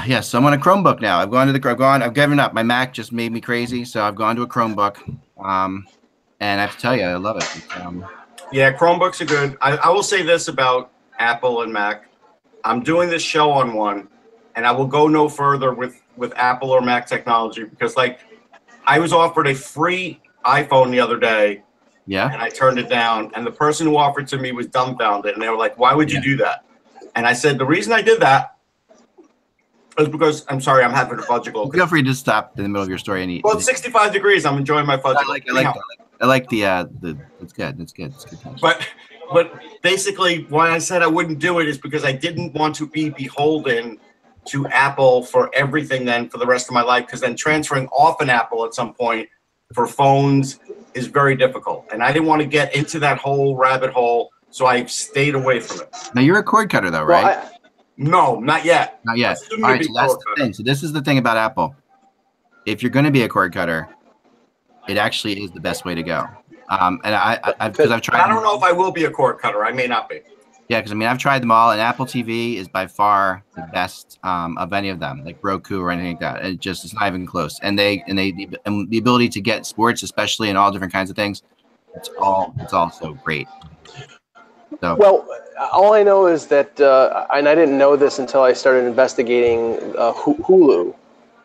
Yes, I'm on a Chromebook now. I've given up. My Mac just made me crazy, so I've gone to a Chromebook. And I have to tell you, I love it. Yeah, Chromebooks are good. I will say this about Apple and Mac. I'm doing this show on one, and I will go no further with Apple or Mac technology because, like, I was offered a free iPhone the other day, Yeah. and I turned it down. And the person who offered to me was dumbfounded, and they were like, "Why would you do that?" And I said, "The reason I did that is because I'm sorry, I'm having a fudgicle." Feel free to stop in the middle of your story and eat. Well, it's 65 degrees. I'm enjoying my fudgicle. I like the it's good. It's good. It's good. But basically, why I said I wouldn't do it is because I didn't want to be beholden to Apple for everything then for the rest of my life, because then transferring off an Apple at some point for phones is very difficult. And I didn't want to get into that whole rabbit hole, so I stayed away from it. Now, you're a cord cutter, though, right? No, not yet. Not yet. All right, so that's the thing. So this is the thing about Apple. If you're going to be a cord cutter, it actually is the best way to go. And because I've tried. I don't know if I will be a cord cutter. I may not be. Yeah, because I mean I've tried them all, and Apple TV is by far the best of any of them, like Roku or anything like that. It's not even close. And the ability to get sports, especially in all different kinds of things, it's all so great. So. Well, all I know is that, and I didn't know this until I started investigating Hulu.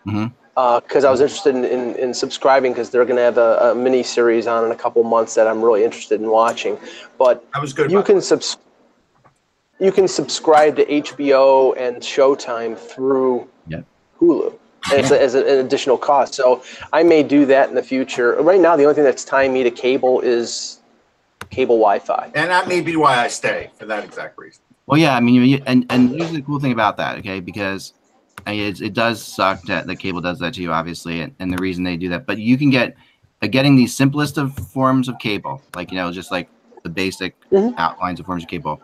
Mm-hmm. Because I was interested in subscribing, because they're going to have a mini series on in a couple months that I'm really interested in watching. But that was good. You can subscribe to HBO and Showtime through Hulu as an additional cost. So I may do that in the future. Right now, the only thing that's tying me to cable is cable Wi-Fi. And that may be why I stay, for that exact reason. Well, yeah, I mean, and here's the cool thing about that, okay, because it does suck that the cable does that to you, obviously, and the reason they do that. But you can getting the simplest of forms of cable, like, just like the basic outlines of forms of cable.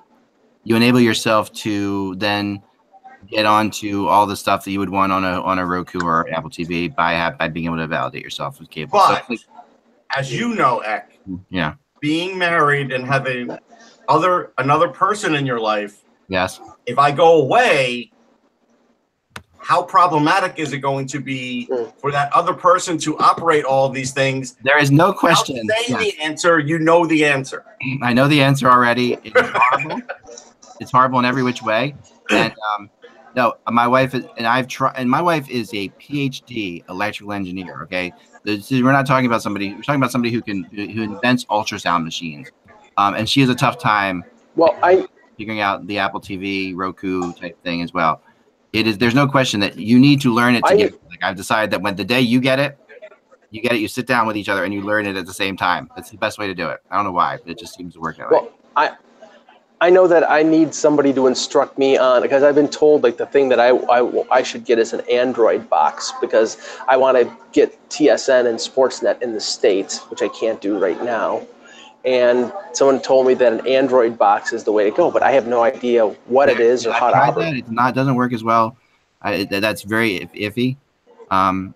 You enable yourself to then get onto all the stuff that you would want on a Roku or Apple TV by being able to validate yourself with cable. But as you know, Ek, being married and having another person in your life, yes. If I go away, how problematic is it going to be for that other person to operate all of these things? There is no question. The answer, you know the answer. I know the answer already. It's horrible. It's horrible in every which way. And no, my wife is, and my wife is a PhD electrical engineer. Okay, we're not talking about somebody. We're talking about somebody who invents ultrasound machines. And she has a tough time. Figuring out the Apple TV, Roku type thing as well. There's no question that you need to learn it to get it. Like, I've decided that when the day you get it, you sit down with each other and you learn it at the same time. That's the best way to do it. I don't know why, but it just seems to work that way. I know that I need somebody to instruct me on, because I've been told, like, the thing that I should get is an Android box, because I want to get TSN and Sportsnet in the States, which I can't do right now. And someone told me that an Android box is the way to go, but I have no idea what it is or how to operate. It doesn't work as well. That's very iffy. The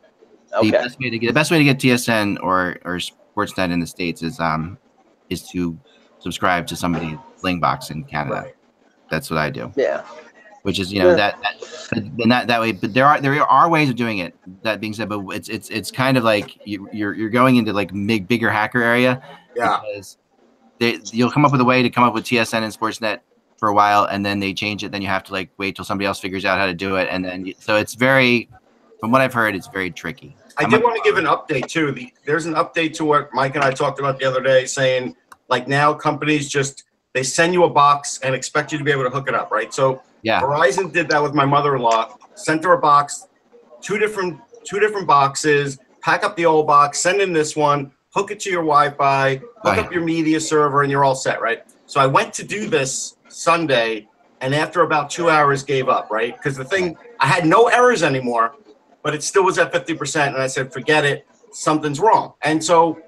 best way to get TSN or Sportsnet in the States is to subscribe to somebody's Slingbox in Canada. Right. That's what I do. Yeah. Which is that way. But there are ways of doing it. That being said, but it's kind of like you're going into like bigger hacker area. Yeah. Because you'll come up with a way to come up with TSN and Sportsnet for a while, and then they change it. Then you have to wait till somebody else figures out how to do it, and then so it's very, from what I've heard, it's very tricky. I did want to give an update too. There's an update to what Mike and I talked about the other day, saying like now companies they send you a box and expect you to be able to hook it up, right? So Verizon did that with my mother-in-law. Sent her a box, two different boxes. Pack up the old box, send in this one. Hook it to your Wi-Fi, hook up your media server, and you're all set, right? So I went to do this Sunday, and after about 2 hours gave up, right? Because I had no errors anymore, but it still was at 50%, and I said, forget it, something's wrong. And so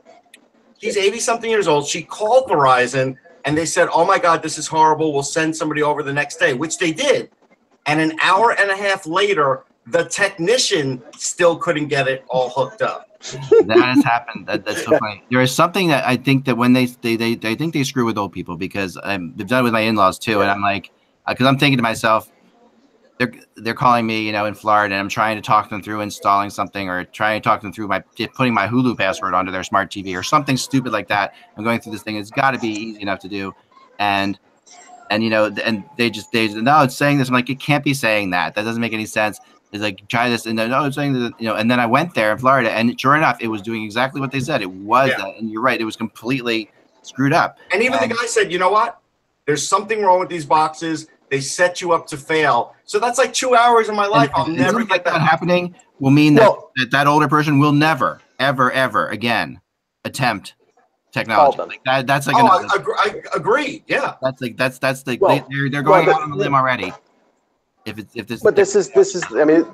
he's 80-something years old. She called Verizon, and they said, oh, my God, this is horrible. We'll send somebody over the next day, which they did. And an hour and a half later, the technician still couldn't get it all hooked up. That has happened. That's so funny. There is something that I think that when they think they screw with old people, because they've done it with my in-laws too, and I'm like, because I'm thinking to myself, they're calling me, in Florida, and I'm trying to talk them through installing something or trying to talk them through putting my Hulu password onto their smart TV or something stupid like that. I'm going through this thing. It's got to be easy enough to do, and and they no, it's saying this. I'm like, it can't be saying that. That doesn't make any sense. It's like, try this, and then no, it's saying that, and then I went there in Florida, and sure enough, it was doing exactly what they said. It was that, and you're right, it was completely screwed up. And even the guy said, you know what? There's something wrong with these boxes. They set you up to fail. So that's like 2 hours of my life. I'll never get that happening. Will mean that older person will never, ever, ever again attempt technology. Like that's like I agree. Yeah. That's they're going out on a limb already. This is I mean,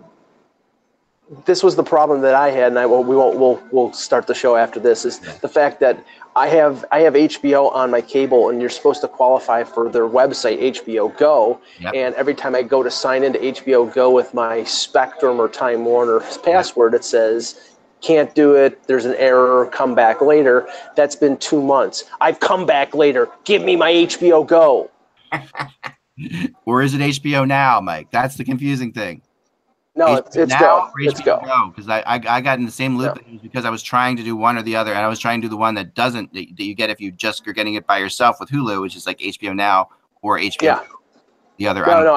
this was the problem that I had, and we'll start the show after this. Is the fact that I have HBO on my cable, and you're supposed to qualify for their website, HBO Go. Yep. And every time I go to sign into HBO Go with my Spectrum or Time Warner password, it says can't do it. There's an error. Come back later. That's been 2 months. I've come back later. Give me my HBO Go. Or is it HBO Now, Mike? That's the confusing thing. No, it's Go. It's Go. Because I got in the same loop. It was because I was trying to do one or the other, and I was trying to do the one that doesn't that you get if you're getting it by yourself with Hulu, which is like HBO Now or HBO. Yeah. The other. No,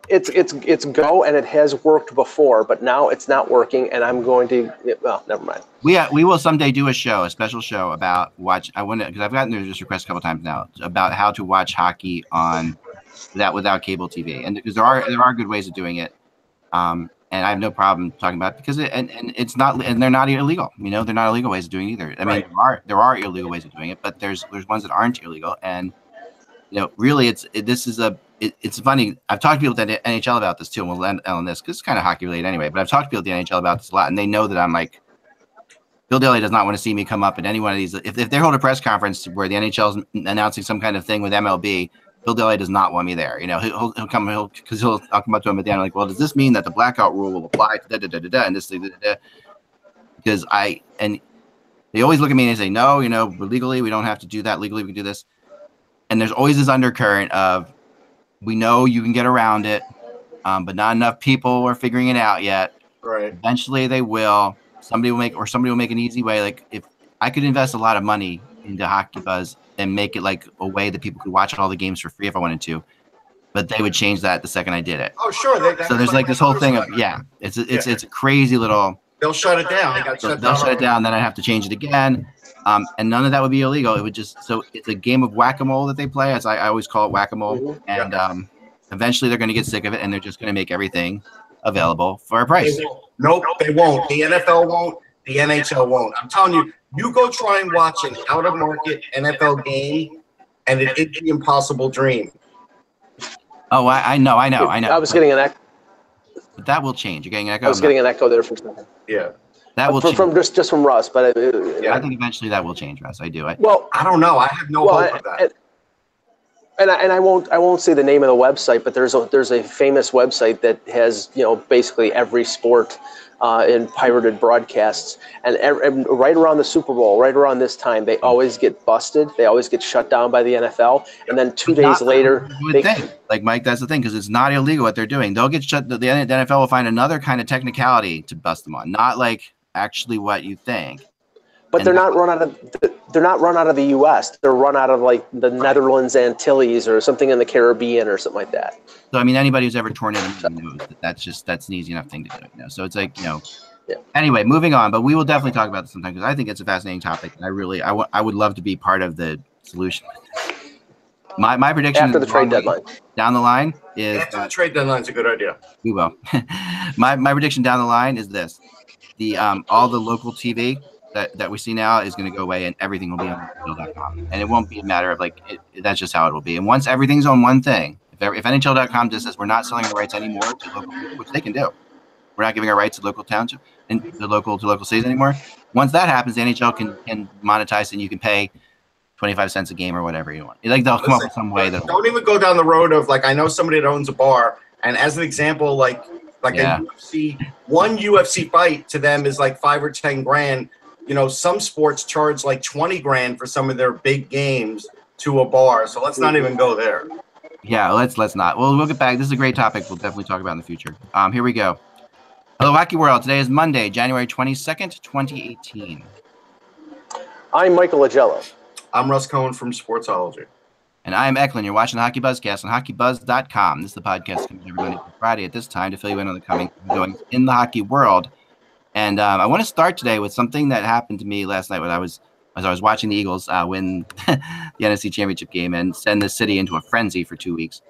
it's Go, and it has worked before, but now it's not working, and I'm going to. Well, never mind. We will someday do a special show about watch. I want to because I've gotten this request a couple times now about how to watch hockey on that without cable TV, and because there are good ways of doing it. And I have no problem talking about it because it's not, and they're not illegal. They're not illegal ways of doing it either. I mean, there are illegal ways of doing it, but there's ones that aren't illegal. And really, it's funny. I've talked to people at the NHL about this too, and we'll end on this because it's kind of hockey related anyway. But I've talked to people at the NHL about this a lot, and they know that I'm like, Bill Daly does not want to see me come up at any one of these. If they hold a press conference where the NHL is announcing some kind of thing with MLB. Bill Daly does not want me there. I'll come up to him at the end like, well, does this mean that the blackout rule will apply to and this thing, because they always look at me and they say, no, legally we don't have to do that. Legally we can do this. And there's always this undercurrent of, we know you can get around it, but not enough people are figuring it out yet. Right. Eventually they will. Somebody will make an easy way. Like if I could invest a lot of money into HockeyBuzz and make it like a way that people could watch all the games for free if I wanted to, but they would change that the second I did it. Oh, sure. So there's like this whole thing of it's a crazy little. They'll shut it down. They'll shut it down. Then I have to change it again, and none of that would be illegal. It would just it's a game of whack-a-mole that they play, as I always call it, whack-a-mole. Mm-hmm. And eventually they're going to get sick of it, and they're just going to make everything available for a price. Nope, they won't. The NFL won't. The NHL won't. I'm telling you. You go try and watch an out-of-market NFL game, and it's the impossible dream. Oh, I know. I was getting an echo. But that will change. You're getting an echo. I was getting an echo there for a second. Yeah. That will change. From just from Russ, but I think eventually that will change, Russ. I do. Well, I don't know. I have no hope of that. And I won't say the name of the website, but there's a famous website that has basically every sport in pirated broadcasts, and right around the Super Bowl, right around this time, they always get busted. They always get shut down by the NFL, and then 2 days later, like Mike, that's the thing, because it's not illegal what they're doing. They'll get shut. The NFL will find another kind of technicality to bust them on, not like actually what you think. But they're not run out of the U.S. They're run out of like the Netherlands, Antilles, or something in the Caribbean, or something like that. So I mean, anybody who's ever torn it knows that's an easy enough thing to do. So it's like Yeah. Anyway, moving on. But we will definitely talk about this sometime because I think it's a fascinating topic, and I would love to be part of the solution. My prediction after the trade deadline down the line is after the trade deadline is a good idea. We will. my prediction down the line is this: all the local TV that we see now is going to go away, and everything will be on NHL.com. And it won't be a matter of that's just how it will be. And once everything's on one thing, if NHL.com just says we're not selling our rights anymore to local people, which they can do, we're not giving our rights to local towns and to local cities anymore. Once that happens, the NHL can monetize, and you can pay 25 cents a game or whatever you want. They'll come up with some way that don't even go down the road of I know somebody that owns a bar, and as an example, one UFC fight to them is like $5 or $10 grand. Some sports charge like 20 grand for some of their big games to a bar. So let's not even go there. Yeah, let's not. Well, we'll get back. This is a great topic. We'll definitely talk about in the future. Here we go. Hello, Hockey World. Today is Monday, January 22nd, 2018. I'm Michael Agello. I'm Russ Cohen from Sportsology. And I'm Eklund. You're watching the HockeyBuzzcast on HockeyBuzz.com. This is the podcast coming every Monday through Friday at this time to fill you in on the coming and goings in the hockey world. And I want to start today with something that happened to me last night when I was watching the Eagles win the NFC Championship game and send the city into a frenzy for 2 weeks.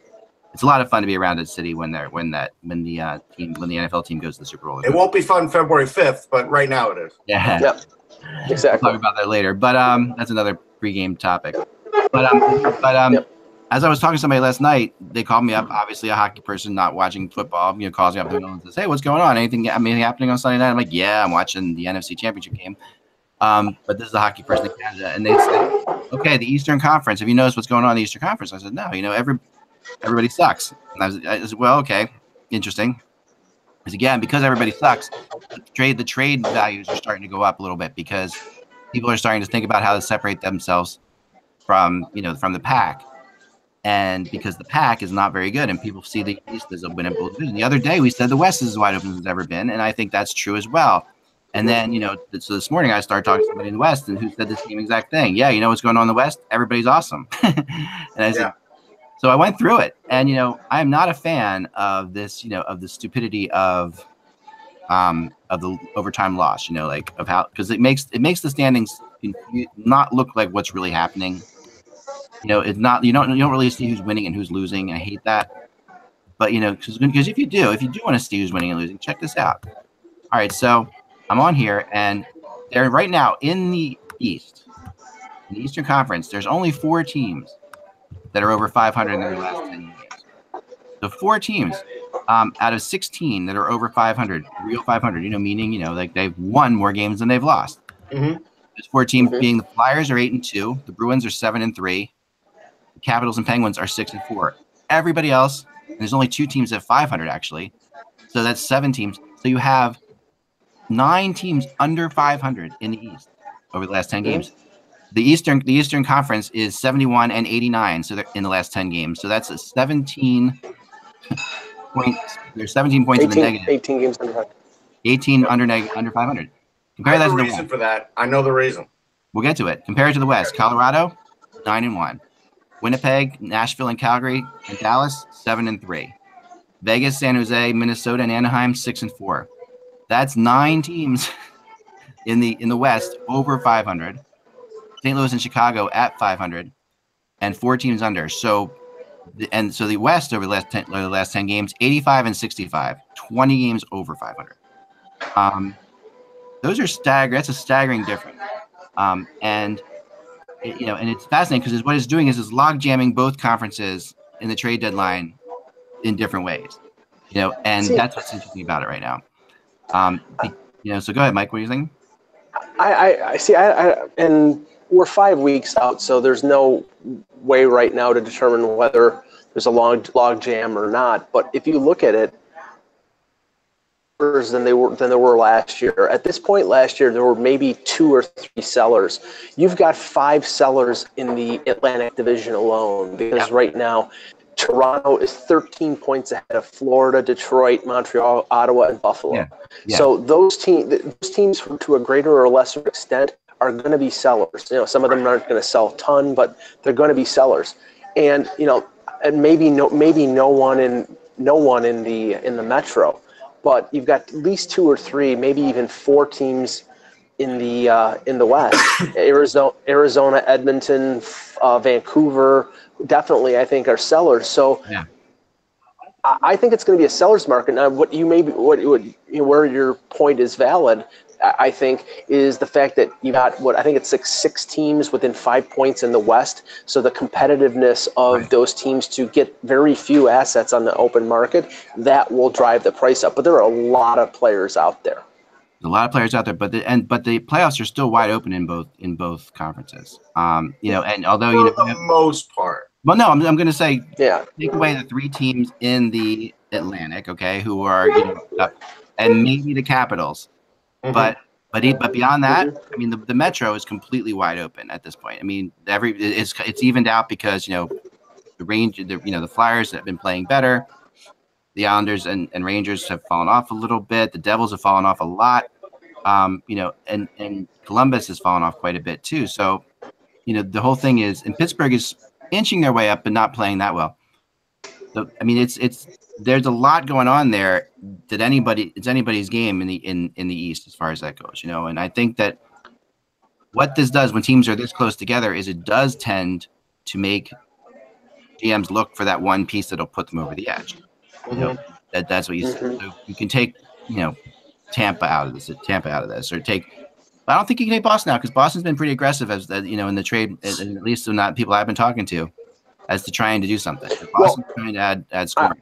It's a lot of fun to be around a city when the NFL team goes to the Super Bowl. It won't be fun February 5th, but right now it is. Yeah, yep. Exactly. We'll talk about that later. But that's another pregame topic. But as I was talking to somebody last night, they called me up. Obviously, a hockey person not watching football, calls me up and says, "Hey, what's going on? Anything happening on Sunday night?" I'm like, "Yeah, I'm watching the NFC Championship game." But this is a hockey person in Canada, and they say, "Okay, the Eastern Conference. Have you noticed what's going on in the Eastern Conference?" I said, "No, everybody sucks." And I said, "Well, okay, interesting." Because again, because everybody sucks, the trade values are starting to go up a little bit because people are starting to think about how to separate themselves from the pack, and because the pack is not very good, and people see the East as a winnable division. The other day we said the West is as wide open as it's ever been, and I think that's true as well. And then so this morning I started talking to somebody in the West, and who said the same exact thing. Yeah, what's going on in the West? Everybody's awesome. And I said, so I went through it, and I am not a fan of this, of the stupidity of the overtime loss. Of how, because it makes the standings not look like what's really happening. It's not, you don't really see who's winning and who's losing. I hate that. But because if you do want to see who's winning and losing, check this out. All right, so I'm on here, and they're right now in the East, in the Eastern Conference. There's only 4 teams that are over 500 in their last 10 games. So 4 teams out of 16 that are over 500, real 500. Meaning like they've won more games than they've lost. Mm-hmm. There's 4 teams being the Flyers are 8-2, the Bruins are 7-3, the Capitals and Penguins are 6-4. Everybody else, and there's only 2 teams at 500 actually, so that's 7 teams. So you have 9 teams under 500 in the East over the last 10 games. The Eastern Conference is 71-89, so they're in the last 10 games. So that's a 17 points. There's 17 points in the negative. 18 games under 500. 18 under 500. Compare that to the reason for that. I know the reason. We'll get to it. Compare it to the West. Colorado, 9-1. Winnipeg, Nashville, and Calgary, and Dallas, 7-3. Vegas, San Jose, Minnesota, and Anaheim, 6-4. That's 9 teams in the West over 500. St. Louis and Chicago at 500, and 4 teams under. So the West over the last 10 games, 85-65, 20 games over 500. Those are staggering. That's a staggering difference. And it's fascinating because what it's doing is log jamming both conferences in the trade deadline in different ways. And that's what's interesting about it right now. So go ahead, Mike. What are you thinking? I see. And we're 5 weeks out, so there's no way right now to determine whether there's a log jam or not. But if you look at it, than there were last year. At this point last year, there were maybe 2 or 3 sellers. You've got 5 sellers in the Atlantic Division alone, because right now Toronto is 13 points ahead of Florida, Detroit, Montreal, Ottawa, and Buffalo. Yeah. So those teams, to a greater or lesser extent, are going to be sellers. Some of them aren't going to sell a ton, but they're going to be sellers. And and maybe no one in the Metro, but you've got at least 2 or 3, maybe even 4 teams in the West. Arizona, Edmonton, Vancouver, definitely I think are sellers. So I think it's going to be a seller's market. Now, where your point is valid, I think, is the fact that you got I think it's 6 teams within 5 points in the West. So the competitiveness of those teams to get very few assets on the open market, that will drive the price up. But there are a lot of players out there. A lot of players out there, but the playoffs are still wide open in both conferences. And although for the most part. Well, no, I'm going to say take away the 3 teams in the Atlantic, okay, who are and maybe the Capitals. Mm-hmm. But beyond that, I mean, the Metro is completely wide open at this point. I mean, it's evened out because the Flyers have been playing better. The Islanders and Rangers have fallen off a little bit. The Devils have fallen off a lot. And Columbus has fallen off quite a bit too. So, the whole thing is, and Pittsburgh is inching their way up, but not playing that well. So, I mean, there's a lot going on there that it's anybody's game in the East as far as that goes, and I think that what this does when teams are this close together is it does tend to make GMs look for that one piece that'll put them over the edge. That's what you so you can take, Tampa out of this, or take. I don't think you can take Boston out because Boston's been pretty aggressive as in the trade, at least not people I've been talking to, as to trying to do something. Boston's trying to add scoring.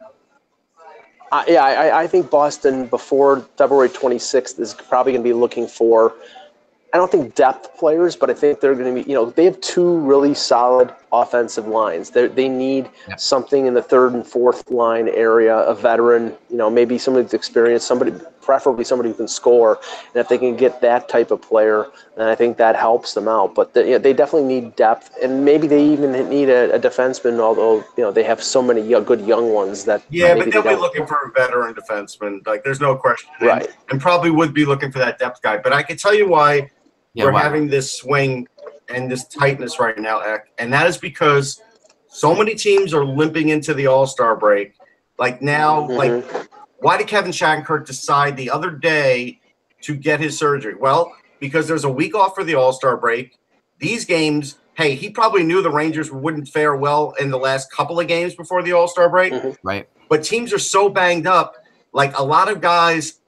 I think Boston before February 26th is probably going to be looking for, I don't think depth players, but I think they're going to be, they have two really solid offensive lines. They need something in the third and fourth line area, a veteran, maybe somebody with experience, preferably somebody who can score. And if they can get that type of player, then I think that helps them out. But they definitely need depth, and maybe they even need a defenseman, although, they have so many good young ones that. Yeah, but they'll be looking for a veteran defenseman. Like, there's no question. Right. And probably would be looking for that depth guy. But I can tell you why. We're having this swing and this tightness right now, Eck, and that is because so many teams are limping into the All-Star break. Like now, why did Kevin Shattenkirk decide the other day to get his surgery? Well, because there's a week off for the All-Star break. These games, hey, he probably knew the Rangers wouldn't fare well in the last couple of games before the All-Star break. Right. But teams are so banged up, like a lot of guys,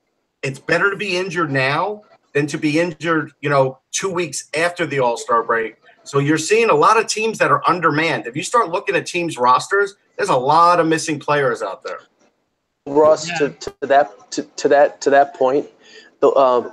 it's better to be injured now than to be injured, 2 weeks after the All-Star break. So you're seeing a lot of teams that are undermanned. If you start looking at teams' rosters, there's a lot of missing players out there. Ross, to that point,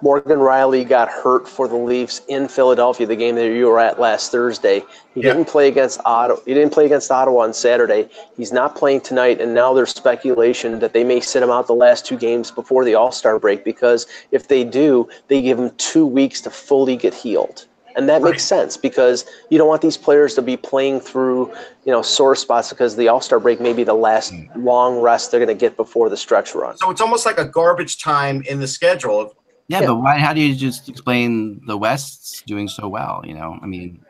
Morgan Riley got hurt for the Leafs in Philadelphia, the game that you were at last Thursday. He didn't play against Ottawa. He didn't play against Ottawa on Saturday. He's not playing tonight, and now there's speculation that they may sit him out the last two games before the All-Star break, because if they do, they give him 2 weeks to fully get healed. And that makes sense, because you don't want these players to be playing through, sore spots, because the All-Star break may be the last long rest they're going to get before the stretch run. So it's almost like a garbage time in the schedule. Yeah, but why? How do you just explain the West's doing so well? I mean,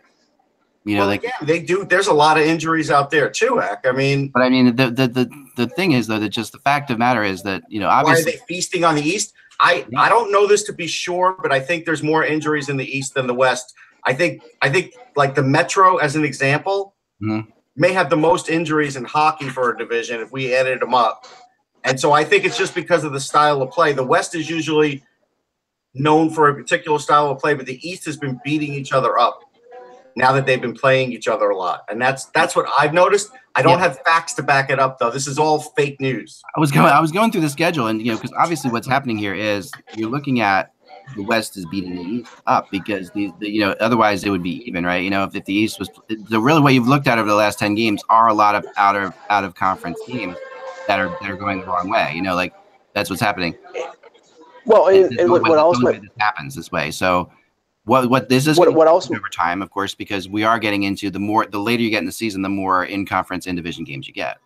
again, they do. There's a lot of injuries out there too, Eck. I mean, but I mean, the thing is though that just the fact of the matter is that obviously, why are they feasting on the East? I don't know this to be sure, but I think there's more injuries in the East than the West. I think like the Metro, as an example, may have the most injuries in hockey for a division if we added them up. And so I think it's just because of the style of play. The West is usually known for a particular style of play, but the East has been beating each other up now that they've been playing each other a lot. And that's what I've noticed. I don't have facts to back it up, though. This is all fake news. I was going through the schedule, and because obviously what's happening here is you're looking at the West is beating the East up, because otherwise it would be even, right? If the East was the real way you've looked at over the last 10 games are a lot of out of conference teams that are going the wrong way. Like that's what's happening. Well, and what else happens this way? So what this is what else over time, of course, because we are getting into the later you get in the season, the more in conference and division games you get.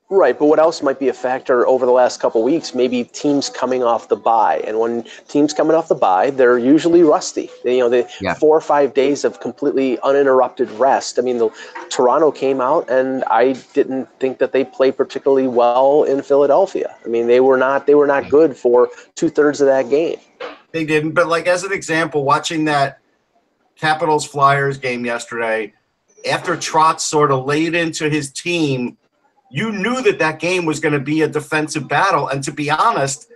Right, but what else might be a factor over the last couple of weeks? Maybe teams coming off the bye, and when teams coming off the bye, they're usually rusty. 4 or 5 days of completely uninterrupted rest. I mean, Toronto came out, and I didn't think that they played particularly well in Philadelphia. I mean, they were not good for 2/3 of that game. They didn't, but like as an example, watching that Capitals-Flyers game yesterday, after Trotz sort of laid into his team, you knew that game was going to be a defensive battle. And to be honest,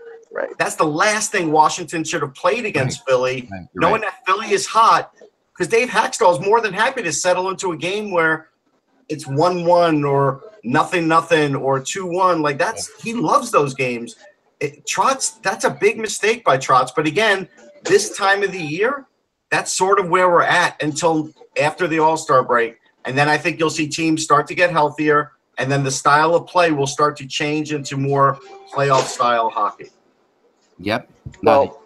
that's the last thing Washington should have played against Philly, knowing that Philly is hot, because Dave Haxtell is more than happy to settle into a game where it's 1-1 or 0-0 or 2-1. Like he loves those games. Trotz, that's a big mistake by Trotz. But again, this time of the year, that's sort of where we're at until after the All-Star break. And then I think you'll see teams start to get healthier, and then the style of play will start to change into more playoff style hockey. Yep. Well,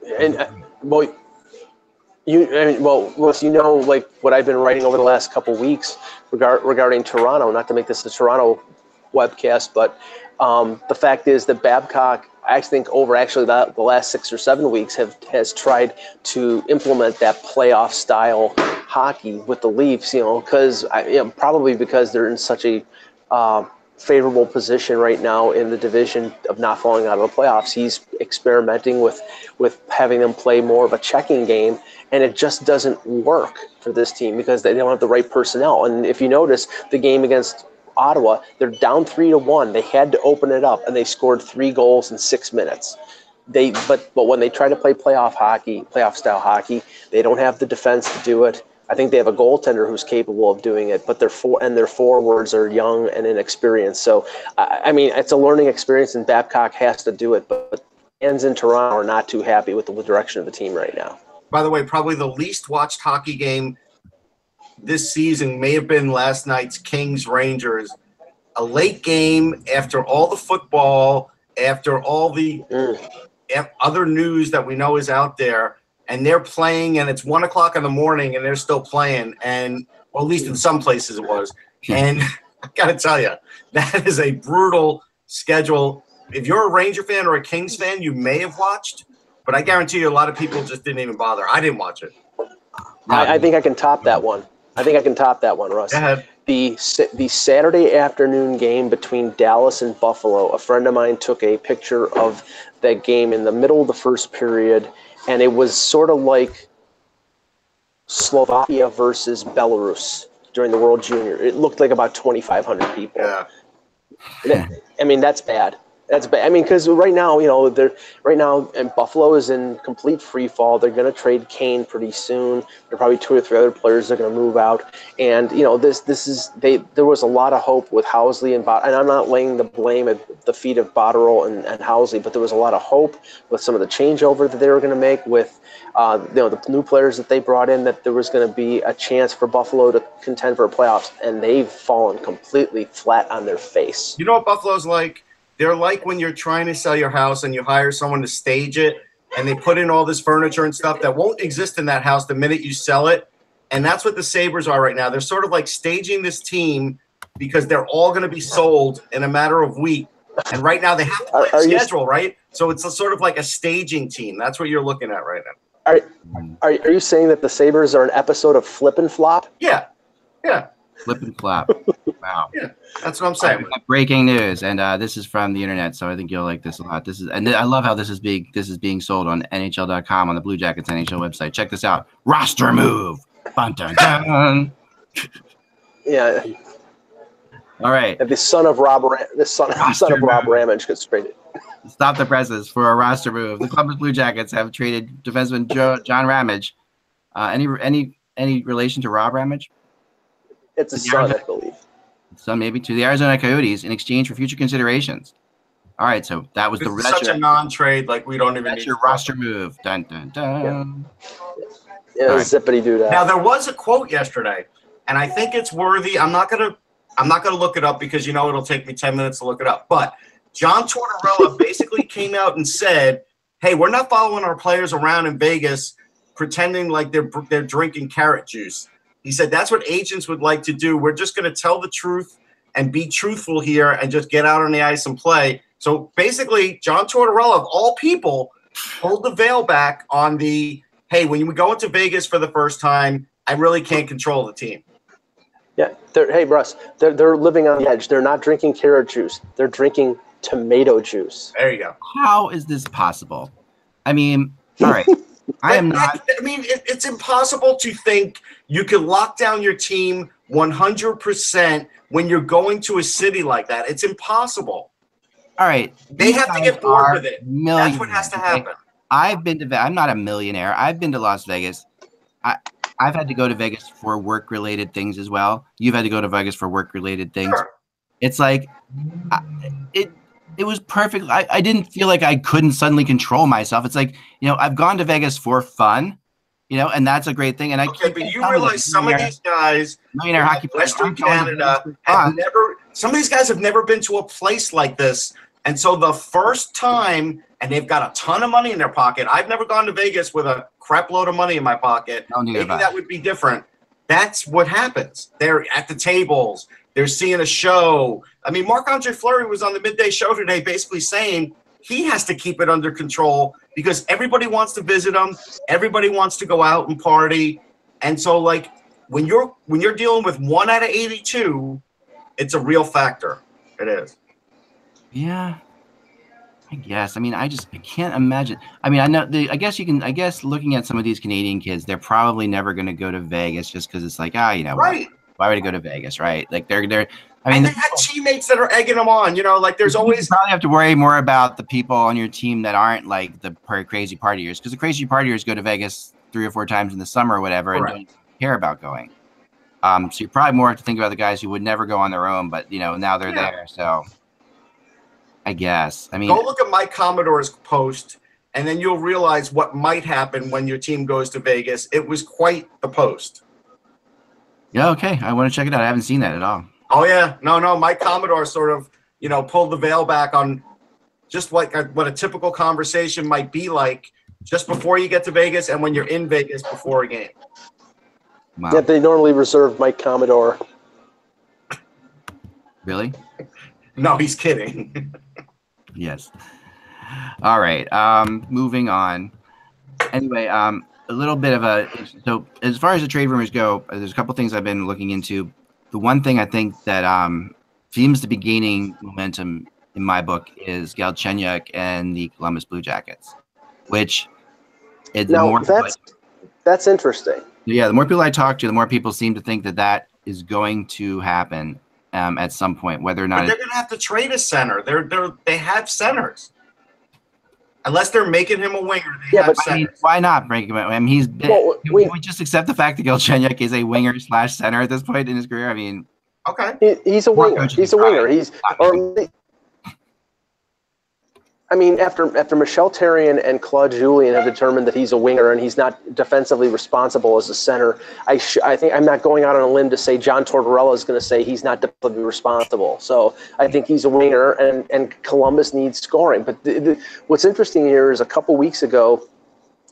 Like what I've been writing over the last couple weeks regarding Toronto. Not to make this a Toronto webcast, but the fact is that Babcock, I think over actually the last 6 or 7 weeks, has tried to implement that playoff style hockey with the Leafs. Because probably because they're in such a favorable position right now in the division of not falling out of the playoffs. He's experimenting with having them play more of a checking game, and it just doesn't work for this team because they don't have the right personnel. And if you notice the game against Ottawa, they're down 3-1. They had to open it up, and they scored 3 goals in 6 minutes. But when they try to play playoff style hockey, they don't have the defense to do it. I think they have a goaltender who's capable of doing it, but their forwards are young and inexperienced. So, I mean, it's a learning experience, and Babcock has to do it. But fans in Toronto are not too happy with the direction of the team right now. By the way, probably the least watched hockey game this season may have been last night's Kings-Rangers. A late game after all the football, after all the other news that we know is out there. And they're playing, and it's 1 o'clock in the morning, and they're still playing. And well, at least in some places it was. And I got to tell you, that is a brutal schedule. If you're a Ranger fan or a Kings fan, you may have watched, but I guarantee you a lot of people just didn't even bother. I didn't watch it. I think I can top that one. Russ. Go ahead. The Saturday afternoon game between Dallas and Buffalo, a friend of mine took a picture of that game in the middle of the first period, and it was sort of like Slovakia versus Belarus during the World Junior. It looked like about 2,500 people. Yeah. I mean, that's bad. That's bad. I mean, because right now, and Buffalo is in complete free fall. They're going to trade Kane pretty soon. There are probably 2 or 3 other players that are going to move out. And there was a lot of hope with Housley and I'm not laying the blame at the feet of Botterill and Housley, but there was a lot of hope with some of the changeover that they were going to make with the new players that they brought in, that there was going to be a chance for Buffalo to contend for playoffs, and they've fallen completely flat on their face. You know what Buffalo's like? They're like when you're trying to sell your house and you hire someone to stage it, and they put in all this furniture and stuff that won't exist in that house the minute you sell it. And that's what the Sabres are right now. They're sort of like staging this team because they're all going to be sold in a matter of weeks. And right now they have to play a schedule, right? So it's sort of like a staging team. That's what you're looking at right now. Are you saying that the Sabres are an episode of Flip and Flop? Yeah. Flip and flop. Wow. Yeah, that's what I'm saying. Breaking news, and this is from the internet, so I think you'll like this a lot. I love how this is being sold on NHL.com on the Blue Jackets NHL website. Check this out. Roster move. Dun, dun, dun. Yeah. All right. And the son of Rob Ramage gets traded. Stop the presses for a roster move. The Columbus Blue Jackets have traded defenseman John Ramage. Any relation to Rob Ramage? It's a son, I believe. Son, maybe, to the Arizona Coyotes in exchange for future considerations. All right, so that was such a non-trade, like we don't even. That's your roster move. Dun dun dun. Yeah, right. Zippity doo dah. Now there was a quote yesterday, and I think it's worthy. I'm not gonna look it up because it'll take me 10 minutes to look it up. But John Tortorella basically came out and said, "Hey, we're not following our players around in Vegas, pretending like they're drinking carrot juice." He said that's what agents would like to do. We're just going to tell the truth and be truthful here and just get out on the ice and play. So basically, John Tortorella, of all people, pulled the veil back on the, hey, when we go into Vegas for the first time, I really can't control the team. Yeah. Hey, Russ, they're living on the edge. They're not drinking carrot juice. They're drinking tomato juice. There you go. How is this possible? I mean, all right. I am not. I mean, it's impossible to think you can lock down your team 100% when you're going to a city like that. It's impossible. All right. They have to get bored with it. That's what has to happen. I'm not a millionaire. I've been to Las Vegas. I've had to go to Vegas for work-related things as well. You've had to go to Vegas for work-related things. Sure. It's like it was perfect. I didn't feel like I couldn't suddenly control myself. It's like, I've gone to Vegas for fun, and that's a great thing. And but you realize some of these guys, millionaire hockey players, Western Canada, some of these guys have never been to a place like this. And so the first time, and they've got a ton of money in their pocket. I've never gone to Vegas with a crap load of money in my pocket. Maybe that would be different. That's what happens. They're at the tables. They're seeing a show. I mean, Marc-Andre Fleury was on the midday show today basically saying he has to keep it under control because everybody wants to visit him. Everybody wants to go out and party. And so, like, when you're dealing with 1 out of 82, it's a real factor. It is. Yeah. I guess. I mean, I can't imagine. I mean, I guess looking at some of these Canadian kids, they're probably never going to go to Vegas just because it's like, right. Why would I go to Vegas, right? Like I mean, and they had teammates that are egging them on, like there's always. You probably have to worry more about the people on your team that aren't like the crazy partiers, because the crazy partiers go to Vegas 3 or 4 times in the summer or whatever and don't care about going. So you probably more have to think about the guys who would never go on their own, but now they're there. So I guess. I mean, go look at Mike Commodore's post, and then you'll realize what might happen when your team goes to Vegas. It was quite the post. Yeah, okay. I want to check it out. I haven't seen that at all. Oh, yeah. No. Mike Commodore sort of, pulled the veil back on just like what a typical conversation might be like just before you get to Vegas and when you're in Vegas before a game. Wow. Yeah, they normally reserve Mike Commodore. Really? No, he's kidding. Yes. All right. Moving on. Anyway, a little bit of so as far as the trade rumors go, there's a couple things I've been looking into. The one thing I think that seems to be gaining momentum in my book is Galchenyuk and the Columbus Blue Jackets, which is that's interesting. Yeah, the more people I talk to, the more people seem to think that is going to happen at some point, whether or not. But they're going to have to trade a center. They have centers. Unless they're making him a winger, I mean, why not break him? I mean, we just accept the fact that Galchenyuk is a winger / center at this point in his career. I mean, okay, he's a winger. He's a winger. I mean, after Michel Therrien and Claude Julien have determined that he's a winger and he's not defensively responsible as a center, I think I'm not going out on a limb to say John Tortorella is going to say he's not defensively responsible. So I think he's a winger, and Columbus needs scoring. But what's interesting here is a couple weeks ago,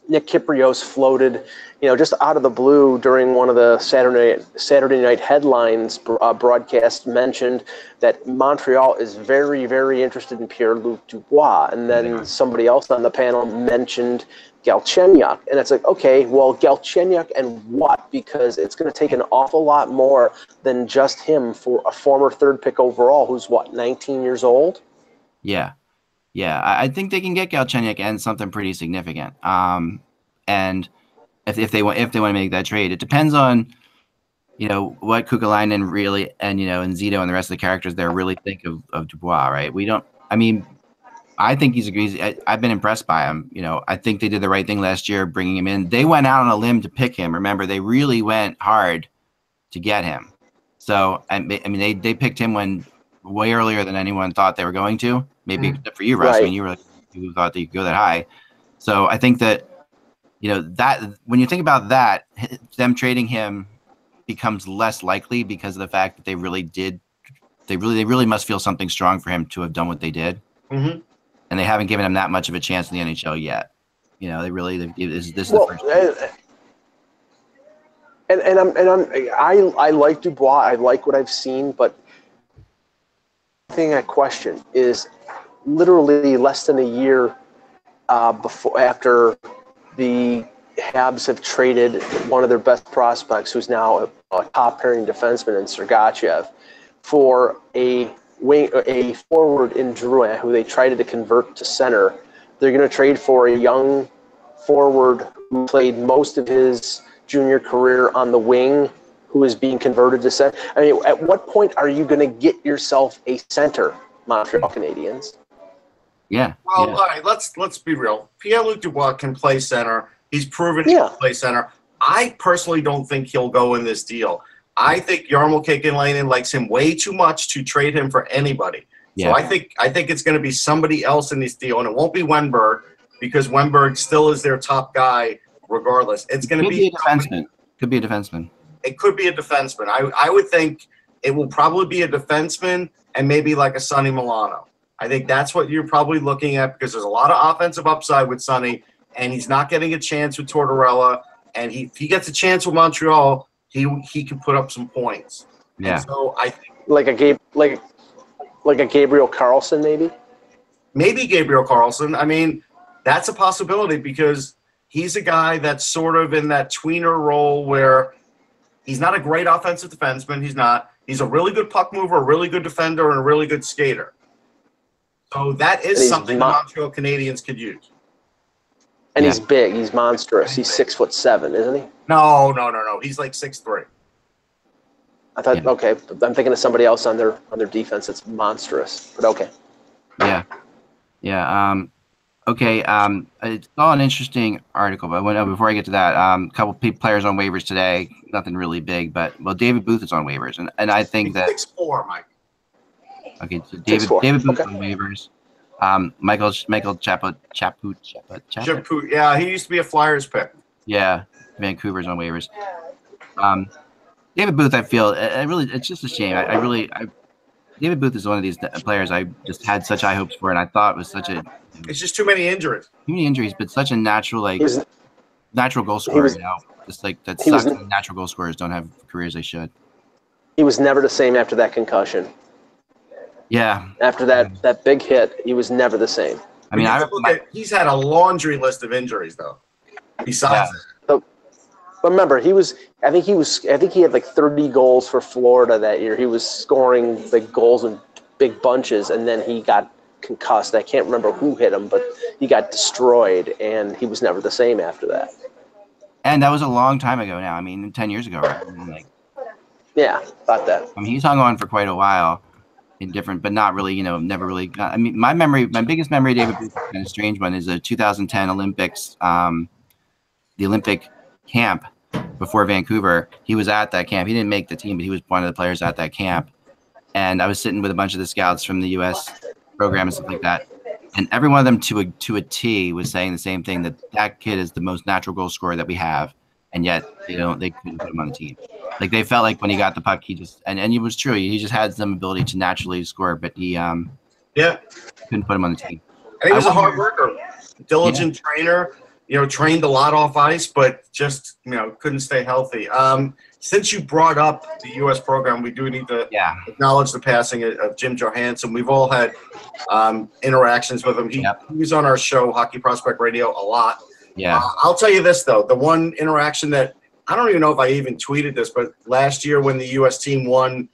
Nick Kyprios floated, just out of the blue during one of the Saturday night headlines broadcast, mentioned that Montreal is very, very interested in Pierre-Luc Dubois. And then somebody else on the panel mentioned Galchenyuk. And it's like, okay, well, Galchenyuk and what? Because it's going to take an awful lot more than just him for a former 3rd pick overall who's, 19 years old? Yeah. Yeah, I think they can get Galchenyuk and something pretty significant. And if they want to make that trade, it depends on, what Kukalainen really and Zito and the rest of the characters there really think of Dubois, right? I think I've been impressed by him. I think they did the right thing last year bringing him in. They went out on a limb to pick him. Remember, they really went hard to get him. So they picked him way earlier than anyone thought they were going to. Maybe except for you, Russ. Right. I mean, you thought that you could go that high. So I think that, that when you think about that, them trading him becomes less likely because of the fact that they really must feel something strong for him to have done what they did. Mm-hmm. And they haven't given him that much of a chance in the NHL yet. This is the first. I like Dubois. I like what I've seen, but the thing I question is literally less than a year after the Habs have traded one of their best prospects, who's now a top pairing defenseman in Sergachev, for a forward in Drouin, who they tried to convert to center. They're going to trade for a young forward who played most of his junior career on the wing, who is being converted to center. I mean, at what point are you going to get yourself a center, Montreal Canadiens? Yeah. Well, all right, let's be real. Pierre-Luc Dubois can play center. He's proven he can play center. I personally don't think he'll go in this deal. I think Jarmo Kekalainen likes him way too much to trade him for anybody. Yeah. So I think it's going to be somebody else in this deal, and it won't be Wenberg, because Wenberg still is their top guy regardless. It's going to be a defenseman. Could be a defenseman. It could be a defenseman. I would think it will probably be a defenseman and maybe like a Sonny Milano. I think that's what you're probably looking at because there's a lot of offensive upside with Sonny, and he's not getting a chance with Tortorella. And if he gets a chance with Montreal, he can put up some points. Yeah. And so I think like a Gabriel Carlson, maybe Gabriel Carlson. I mean, that's a possibility because he's a guy that's sort of in that tweener role where he's not a great offensive defenseman. He's not. He's a really good puck mover, a really good defender, and a really good skater. So that is something the Montreal Canadiens could use. And he's big. He's monstrous. He's 6'7", isn't he? No. He's like 6'3". I thought, okay, I'm thinking of somebody else on their defense that's monstrous, but okay. Yeah. Okay. I saw an interesting article, but before I get to that, a couple players on waivers today. Nothing really big, but David Booth is on waivers, and I think that 6'4", Mike. Okay, so David Booth on waivers. Michael Chaput. Yeah, he used to be a Flyers pick. Yeah, Vancouver's on waivers. David Booth, I feel it's just a shame. David Booth is one of these players I just had such high hopes for, and I thought was such a. It's just too many injuries. But such a natural natural goal scorer. Just like that sucks. Natural goal scorers don't have careers they should. He was never the same after that concussion. Yeah. After that big hit, he was never the same. I mean, he's had a laundry list of injuries though. Besides that. But remember, I think he had like 30 goals for Florida that year. He was scoring like goals in big bunches, and then he got concussed. I can't remember who hit him, but he got destroyed, and he was never the same after that. And that was a long time ago now. I mean, 10 years ago, right? Yeah, about that. I mean, he's hung on for quite a while in different, but not really, never really got. I mean, my biggest memory of David Booth, kind of strange one, is the 2010 Olympics, the Olympic camp before Vancouver. He was at that camp. He didn't make the team, but he was one of the players at that camp. And I was sitting with a bunch of the scouts from the U.S. program and stuff like that. And every one of them to a T was saying the same thing, that kid is the most natural goal scorer that we have. And yet they couldn't put him on the team. Like they felt like when he got the puck, he just, and it was true. He just had some ability to naturally score, but he couldn't put him on the team. And he was a hard worker, diligent trainer, trained a lot off ice, but just, couldn't stay healthy. Since you brought up the U.S. program, we do need to acknowledge the passing of Jim Johansson. We've all had interactions with him. He was on our show, Hockey Prospect Radio, a lot. Yeah. I'll tell you this, though. The one interaction that I don't even know if I even tweeted this, but last year when the U.S. team won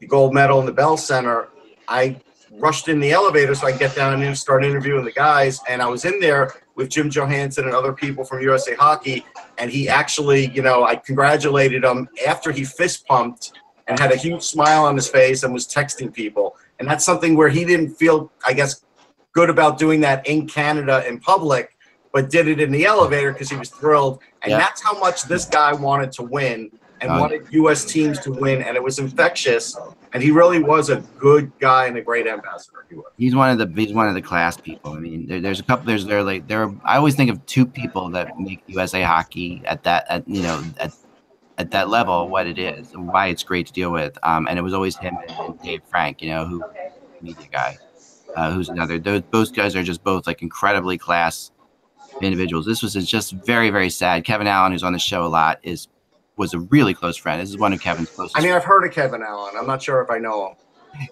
the gold medal in the Bell Center, I rushed in the elevator so I could get down and start interviewing the guys. And I was in there with Jim Johansson and other people from USA Hockey. And he actually, I congratulated him after he fist pumped and had a huge smile on his face and was texting people. And that's something where he didn't feel, I guess, good about doing that in Canada in public, but did it in the elevator because he was thrilled. And that's how much this guy wanted to win and wanted U.S. teams to win. And it was infectious. And he really was a good guy and a great ambassador. He was. He's one of the class people. I mean, there's a couple. I always think of two people that make USA Hockey at that level what it is and why it's great to deal with. And it was always him and Dave Frank, who media guy, who's another. Those guys are just both like incredibly class individuals. This was just very, very sad. Kevin Allen, who's on the show a lot, was a really close friend. This is one of Kevin's closest. I mean, I've heard of Kevin Allen. I'm not sure if I know him.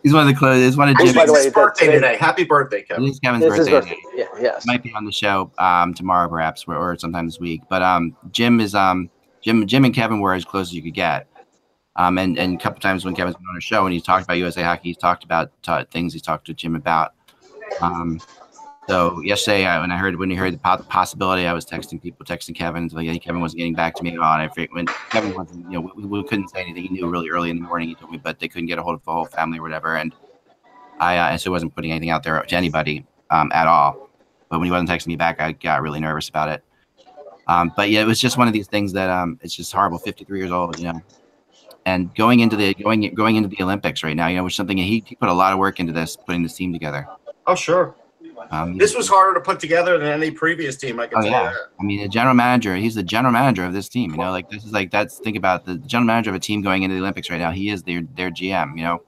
He's one of the closest. He's one of Jim's. By the way, birthday today. Happy birthday, Kevin. It is Kevin's birthday. Yeah, yes. Might be on the show tomorrow, perhaps, or sometime this week. But Jim and Kevin were as close as you could get. And a couple times when Kevin's been on a show and he's talked about USA Hockey, he's talked about things he's talked to Jim about. So yesterday, when he heard the possibility, I was texting Kevin. So Kevin wasn't getting back to me at all. And when Kevin wasn't, we couldn't say anything. He knew really early in the morning. He told me, but they couldn't get a hold of the whole family or whatever. And I so wasn't putting anything out there to anybody at all. But when he wasn't texting me back, I got really nervous about it. But yeah, it was just one of these things that it's just horrible. 53 years old, and going into the Olympics right now, which is something he put a lot of work into putting this team together. Oh, sure. This was harder to put together than any previous team. I can tell you that. I mean, he's the general manager of this team. Think about the general manager of a team going into the Olympics right now. He is their GM,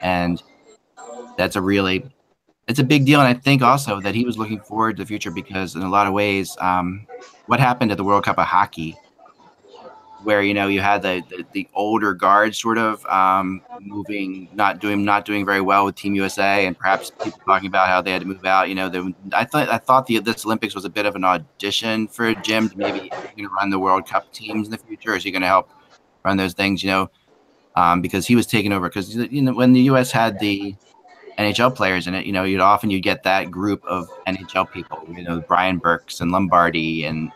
and that's a really it's a big deal. And I think also that he was looking forward to the future because in a lot of ways, what happened at the World Cup of Hockey, where, you know, you had the older guard sort of moving, not doing very well with Team USA, and perhaps people talking about how they had to move out. You know, I thought this Olympics was a bit of an audition for Jim to maybe run the World Cup teams in the future. Is he going to help run those things? You know, because he was taking over. Because, you know, when the U.S. had the NHL players in it, you know, you'd get that group of NHL people. You know, Brian Burks and Lombardi and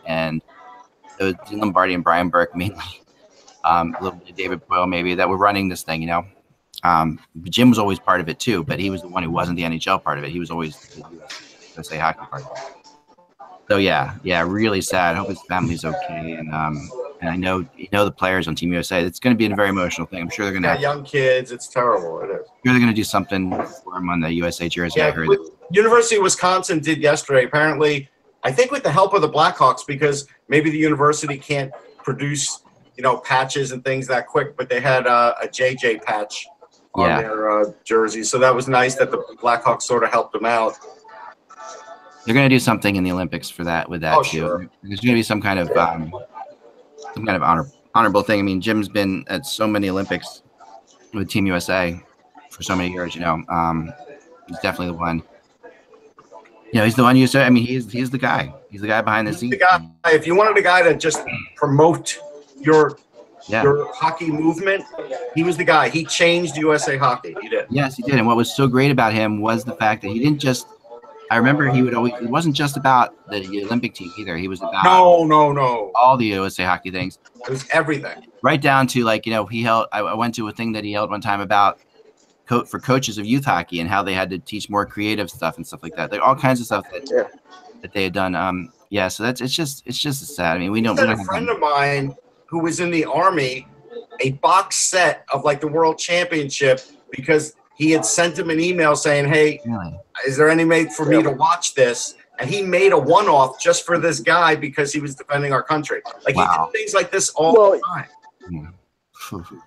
Lombardi and Brian Burke mainly, a little bit of David Boyle maybe, that were running this thing, you know. Jim was always part of it too, but he was the one who wasn't the NHL part of it. He was always the USA hockey part of it. So yeah, really sad. I hope his family's okay, and I know the players on Team USA. It's going to be a very emotional thing. I'm sure they're going to have young kids. It's terrible. It is. Sure, they're going to do something for him on the USA jersey. Yeah, I heard. University of Wisconsin did yesterday. Apparently, I think with the help of the Blackhawks, because maybe the university can't produce, you know, patches and things that quick, but they had a JJ patch on their jersey. So that was nice that the Blackhawks sort of helped them out. They're going to do something in the Olympics for that with that too. Sure. There's going to be some kind of honorable thing. I mean, Jim's been at so many Olympics with Team USA for so many years. You know, he's definitely the one. You know, he's the one you said. I mean, he's the guy. He's the guy behind the scenes. The guy. If you wanted a guy to just promote your hockey movement, he was the guy. He changed USA hockey. He did. Yes, he did. And what was so great about him was the fact that he didn't just. I remember he would always. It wasn't just about the Olympic team either. He was about no all the USA hockey things. It was everything. Right down to, like, you know, he held. I went to a thing that he held one time about for coaches of youth hockey and how they had to teach more creative stuff and stuff like that. Like all kinds of stuff that they had done. Yeah, so it's just sad. I mean, we don't. A friend of mine who was in the Army, a box set of like the World Championship, because he had sent him an email saying, "Hey, is there any way for me to watch this?" And he made a one-off just for this guy because he was defending our country. Like he did things like this all the time. Yeah.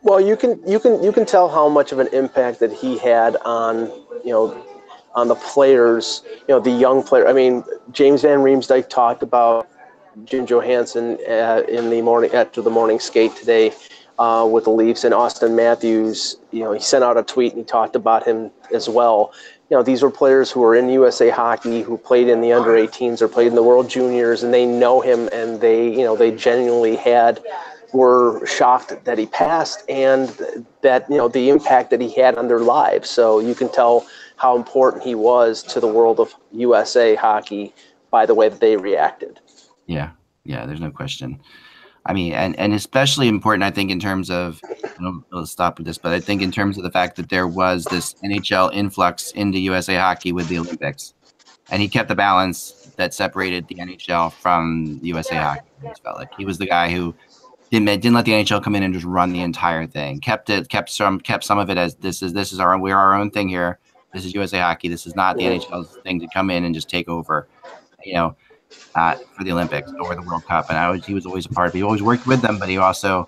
Well, you can tell how much of an impact that he had on, you know, on the players, you know, the young player. I mean, James Van Riemsdyk talked about Jim Johansson in the morning after the morning skate today with the Leafs, and Austin Matthews. You know, he sent out a tweet and he talked about him as well. You know, these were players who were in USA Hockey, who played in the under-18s or played in the World Juniors, and they know him, and they genuinely were shocked that he passed, and that, you know, the impact that he had on their lives. So you can tell how important he was to the world of USA hockey by the way that they reacted. Yeah, there's no question. I mean, and especially important, I think, in terms of, I'll stop with this, but I think in terms of the fact that there was this NHL influx into USA hockey with the Olympics, and he kept the balance that separated the NHL from the USA hockey. I just felt like he was the guy who didn't let the NHL come in and just run the entire thing. Kept some of it as we're our own thing here. This is USA hockey. This is not the NHL's thing to come in and just take over, you know, for the Olympics or the World Cup. And he was always a part of it. He always worked with them, but he also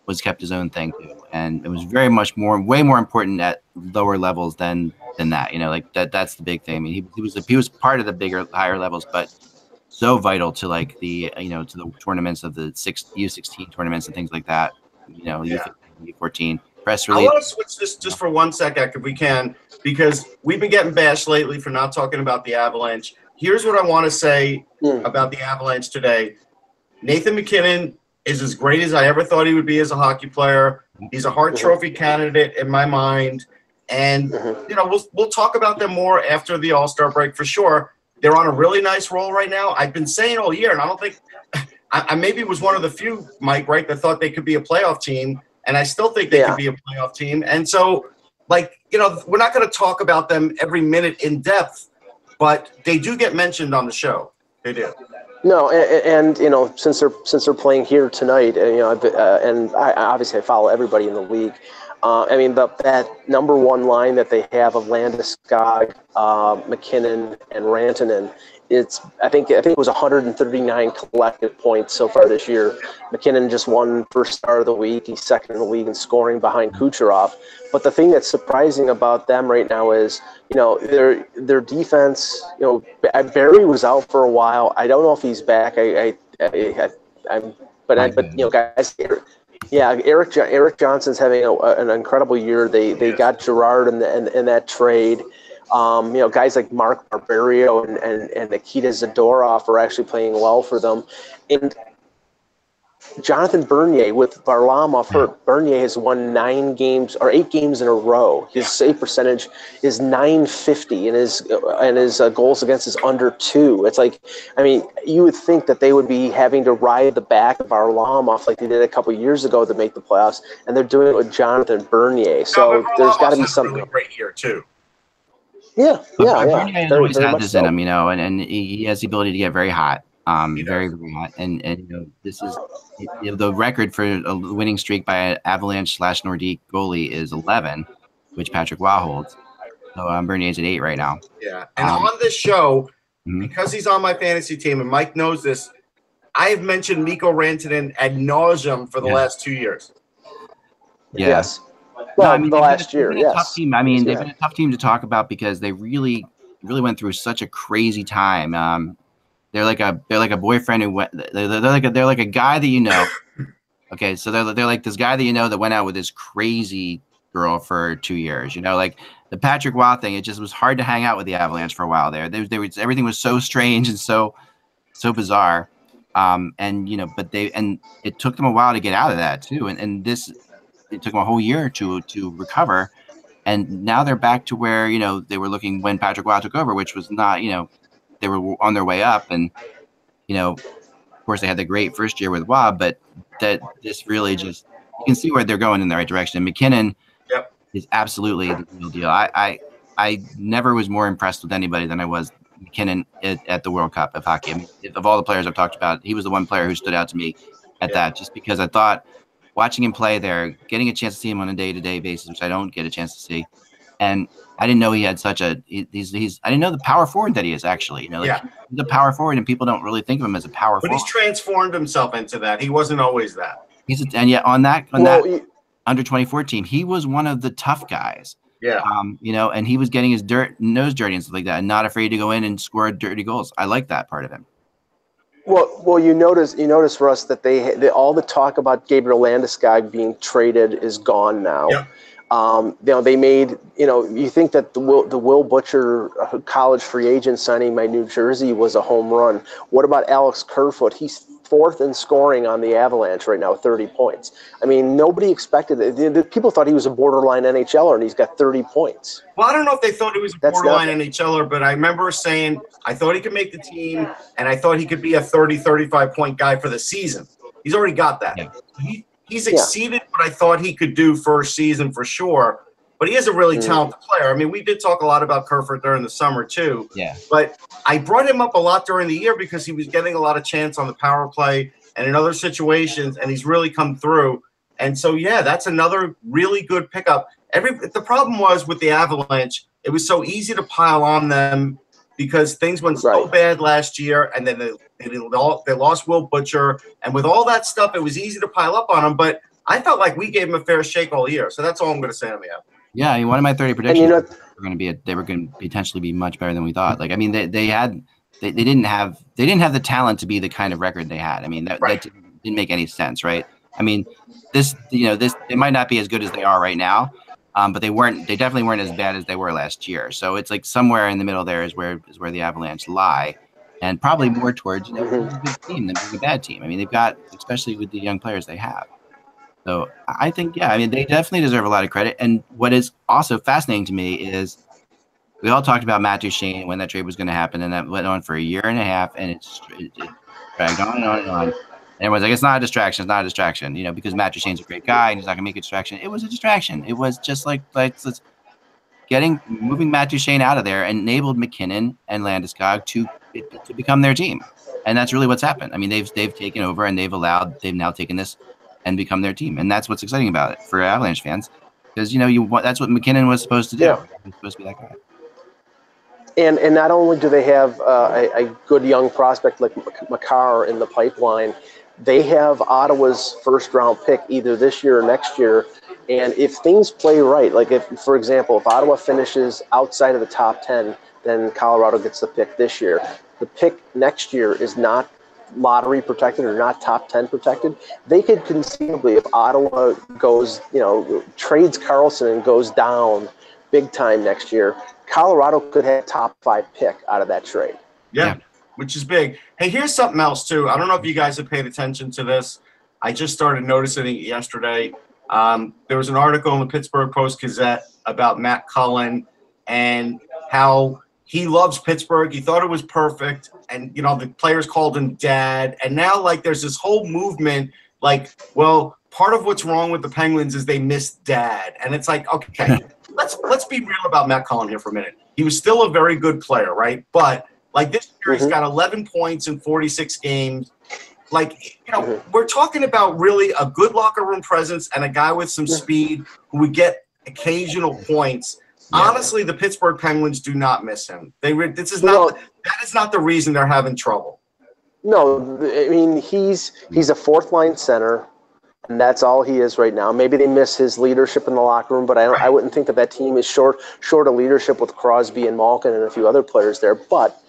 was kept his own thing too. And it was way more important at lower levels than that. You know, like that's the big thing. I mean, he was part of the higher levels, but so vital to like the, you know, to the tournaments of the U16 tournaments and things like that. You know, U15, U14 press release. I want to switch this just for 1 second if we can, because we've been getting bashed lately for not talking about the Avalanche. Here's what I want to say about the Avalanche today. Nathan MacKinnon is as great as I ever thought he would be as a hockey player. He's a Hart Trophy candidate in my mind. And, you know, we'll talk about them more after the All-Star break for sure. They're on a really nice roll right now. I've been saying all year, and I don't think I maybe was one of the few, Mike, right, that thought they could be a playoff team, and I still think they could be a playoff team. And so, like, you know, we're not going to talk about them every minute in depth, but they do get mentioned on the show. They do. No, and you know, since they're playing here tonight, you know, and I obviously follow everybody in the league. I mean, that number one line that they have of Landeskog, McKinnon, and Rantanen, I think it was 139 collective points so far this year. McKinnon just won first star of the week. He's second in the league in scoring behind Kucherov. But the thing that's surprising about them right now is, their defense. Barry was out for a while. I don't know if he's back. Guys. Yeah, Eric Johnson's having an incredible year. They got Gerard in that trade. Guys like Mark Barberio and Nikita Zadorov are actually playing well for them. And Jonathan Bernier, with Varlamov hurt, Bernier has won 8 games in a row. His save percentage is .950, and his goals against is under 2. It's like, I mean, you would think that they would be having to ride the back of Varlamov like they did a couple years ago to make the playoffs, and they're doing it with Jonathan Bernier. So there's got to be something. Really great here too. Yeah. Bernier has always had this in him, and he has the ability to get very hot. Very, very hot. And this is the record for a winning streak by an Avalanche/Nordique goalie is 11, which Patrick Waugh holds. So Bernier's at 8 right now. Yeah. And on this show, because he's on my fantasy team, and Mike knows this, I have mentioned Mikko Rantanen ad nauseum for the last 2 years. Yeah. Yes. Well, the last year, yes. Tough team. I mean, they've been a tough team to talk about because they really, really went through such a crazy time. They're like a boyfriend who went. They're like a guy that Okay, so they're like this guy that that went out with this crazy girl for 2 years. Like the Patrick Waugh thing. It just was hard to hang out with the Avalanche for a while there. Everything was so strange and so bizarre. But it took them a while to get out of that too. And it took them a whole year to recover. And now they're back to where they were looking when Patrick Waugh took over, which was not they were on their way up, and of course they had the great first year with Waugh, but that this really just, you can see where they're going in the right direction. And McKinnon is absolutely the real deal. I never was more impressed with anybody than I was McKinnon at the World Cup of hockey. I mean, of all the players I've talked about, he was the one player who stood out to me at that, just because I thought watching him play there, getting a chance to see him on a day-to-day basis, which I don't get a chance to see, and I didn't know he had such a I didn't know the power forward that he is actually. He's a power forward, and people don't really think of him as a power forward. But he's transformed himself into that. He wasn't always that. And yet on that under 24 team, he was one of the tough guys. Yeah. And he was getting his nose dirty and stuff like that, and not afraid to go in and score dirty goals. I like that part of him. Well, you notice for us that all the talk about Gabriel Landeskog being traded is gone now. Yep. They made, you think that the Will Butcher college free agent signing by New Jersey was a home run. What about Alex Kerfoot? He's 4th in scoring on the Avalanche right now, 30 points. I mean, nobody expected it. People thought he was a borderline NHLer, and he's got 30 points. Well, I don't know if they thought he was a borderline NHLer, but I remember saying I thought he could make the team, and I thought he could be a 30, 35-point guy for the season. He's already got that. Yeah. He's exceeded what I thought he could do first season for sure, but he is a really talented player. I mean, we did talk a lot about Kerfoot during the summer too. Yeah. But I brought him up a lot during the year because he was getting a lot of chance on the power play and in other situations, and he's really come through. And so, that's another really good pickup. The problem was with the Avalanche, it was so easy to pile on them because things went so bad last year, and then they lost Will Butcher, and with all that stuff, it was easy to pile up on them. But I felt like we gave them a fair shake all year, so that's all I'm going to say on the Avalanche. Yeah, I mean, one of my 30 predictions they were going to potentially be much better than we thought. Like, I mean, they didn't have the talent to be the kind of record they had. I mean, that didn't make any sense, right? I mean, they might not be as good as they are right now. But they definitely weren't as bad as they were last year. So it's like somewhere in the middle there is where the Avalanche lie, and probably more towards a good team than being a bad team. I mean, they've got, especially with the young players they have. So I think, I mean, they definitely deserve a lot of credit. And what is also fascinating to me is we all talked about Matt Duchene when that trade was going to happen, and that went on for a year and a half, and it dragged on and on and on. And everyone's like, it's not a distraction, because Matt Duchene's a great guy and he's not going to make a distraction. It was a distraction. It was just like moving Matt Duchene out of there enabled McKinnon and Landeskog to become their team. And that's really what's happened. I mean, they've taken over, and they've now taken this and become their team. And that's what's exciting about it for Avalanche fans, because that's what McKinnon was supposed to do. Yeah. He was supposed to be that guy. And not only do they have a good young prospect like Makar in the pipeline, they have Ottawa's first-round pick either this year or next year. And if things play right, like for example, if Ottawa finishes outside of the top 10, then Colorado gets the pick this year. The pick next year is not lottery protected or not top 10 protected. They could conceivably, if Ottawa goes, trades Carlson and goes down big time next year, Colorado could have top 5 pick out of that trade. Yeah, which is big. Hey, here's something else too. I don't know if you guys have paid attention to this. I just started noticing it yesterday. There was an article in the Pittsburgh Post-Gazette about Matt Cullen and how he loves Pittsburgh. He thought it was perfect. And, the players called him dad. And now, there's this whole movement, part of what's wrong with the Penguins is they miss dad. And it's like, okay, let's be real about Matt Cullen here for a minute. He was still a very good player, right? But, this year, he's got 11 points in 46 games. We're talking about really a good locker room presence and a guy with some speed who would get occasional points. Yeah. Honestly, the Pittsburgh Penguins do not miss him. That is not the reason they're having trouble. No, I mean he's a fourth line center, and that's all he is right now. Maybe they miss his leadership in the locker room, but I wouldn't think that team is short of leadership with Crosby and Malkin and a few other players there. But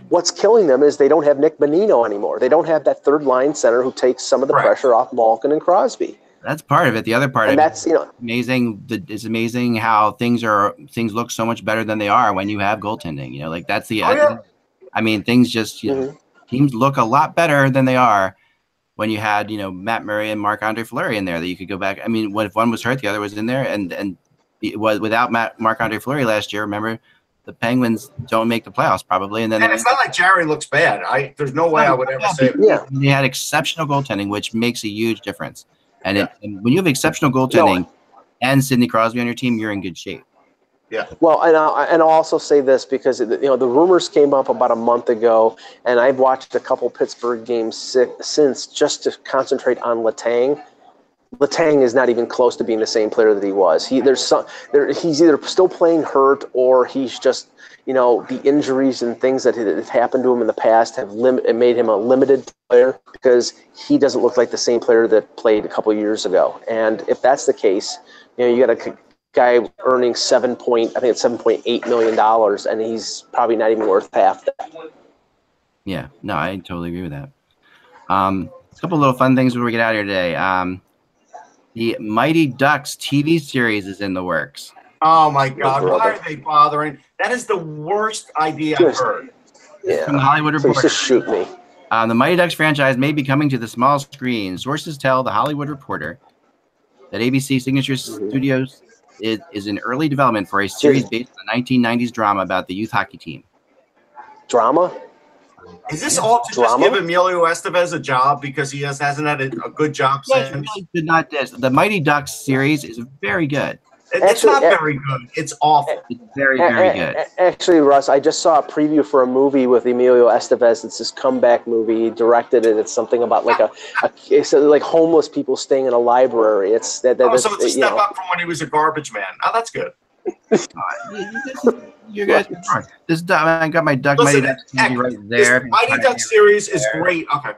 what's killing them is they don't have Nick Bonino anymore. They don't have that third line center who takes some of the pressure off Malkin and Crosby. That's part of it. The other part of it is amazing. It's amazing how things look so much better than they are when you have goaltending. That's the. I mean, things just teams look a lot better than they are when you had Matt Murray and Marc-Andre Fleury in there that you could go back. I mean, if one was hurt, the other was in there, and it was without Marc-Andre Fleury last year. Remember, the Penguins don't make the playoffs probably, and it's not like Jarry looks bad. There's no way I would ever say. Yeah, they had exceptional goaltending, which makes a huge difference. And when you have exceptional goaltending and Sidney Crosby on your team, you're in good shape. Yeah. Well, and I'll also say this because the rumors came up about a month ago, and I've watched a couple Pittsburgh games since just to concentrate on Letang. Letang is not even close to being the same player that he was. He's either still playing hurt or he's just the injuries and things that have happened to him in the past have made him a limited player because he doesn't look like the same player that played a couple of years ago. And if that's the case, you got a guy earning $7.8 million, and he's probably not even worth half that. Yeah, no, I totally agree with that. A couple little fun things before we get out of here today. The Mighty Ducks TV series is in the works. Oh my God! Why are they bothering? That is the worst idea I've heard. Yeah. From the Hollywood Reporter. Just shoot me. The Mighty Ducks franchise may be coming to the small screen. Sources tell the Hollywood Reporter that ABC Signature Studios is in early development for a series based on the 1990s drama about the youth hockey team. Drama? Is this all to just give Emilio Estevez a job because he hasn't had a good job since? Really did not this. The Mighty Ducks series is very good. It's not very good. It's awful. It's very, very good. Actually, Russ, I just saw a preview for a movie with Emilio Estevez. It's this comeback movie. He directed it. It's something about it's like homeless people staying in a library. It's so it's a step up from when he was a garbage man. Oh, that's good. You guys are wrong. I got my Mighty Ducks TV right there. This Mighty Ducks series is great. Okay.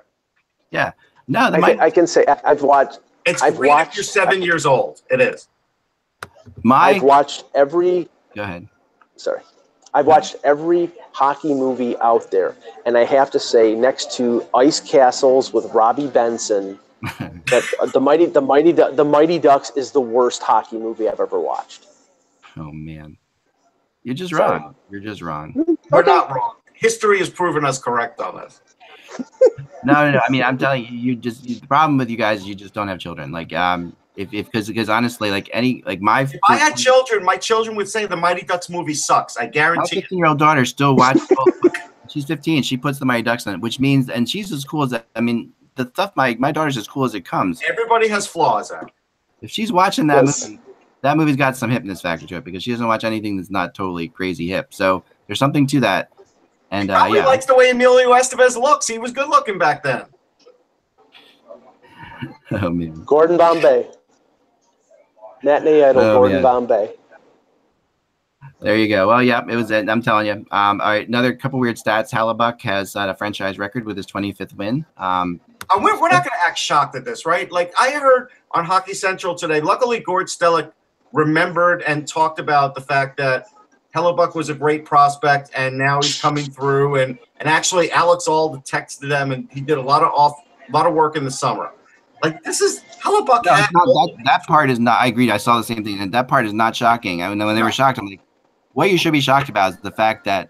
Yeah. No, I can say I've watched. It's great if you're 7 years old. It is. I've watched every. Go ahead. Sorry. I've watched every hockey movie out there, and I have to say, next to Ice Castles with Robbie Benson, that the Mighty Ducks is the worst hockey movie I've ever watched. Oh man, you're just wrong. You're just wrong. We're not wrong. History has proven us correct on this. No. I mean, I'm telling you, the problem with you guys is you just don't have children. Because honestly, if I had children, my children would say the Mighty Ducks movie sucks. I guarantee. My 15-year-old daughter still watches. She's 15. She puts the Mighty Ducks on it, which means, and she's as cool as the stuff. My daughter's as cool as it comes. Everybody has flaws. If she's watching that movie, that movie's got some hipness factor to it because she doesn't watch anything that's not totally crazy hip. So there's something to that. And he probably likes the way Emilio Estevez looks. He was good looking back then. Gordon Bombay. Matinee idol, Gordon Bombay. There you go. Well, yeah, it was it. I'm telling you. All right, another couple weird stats. Hellebuck has a franchise record with his 25th win. We're not going to act shocked at this, right? Like I heard on Hockey Central today, luckily Gord Stellick remembered and talked about the fact that Hellebuck was a great prospect and now he's coming through. And actually Alex Auld texted them and he did a lot of work in the summer. Like this is Hellebuck. No, that part is not. I agreed. I saw the same thing, and that part is not shocking. I mean, when they were shocked, I'm like, what you should be shocked about is the fact that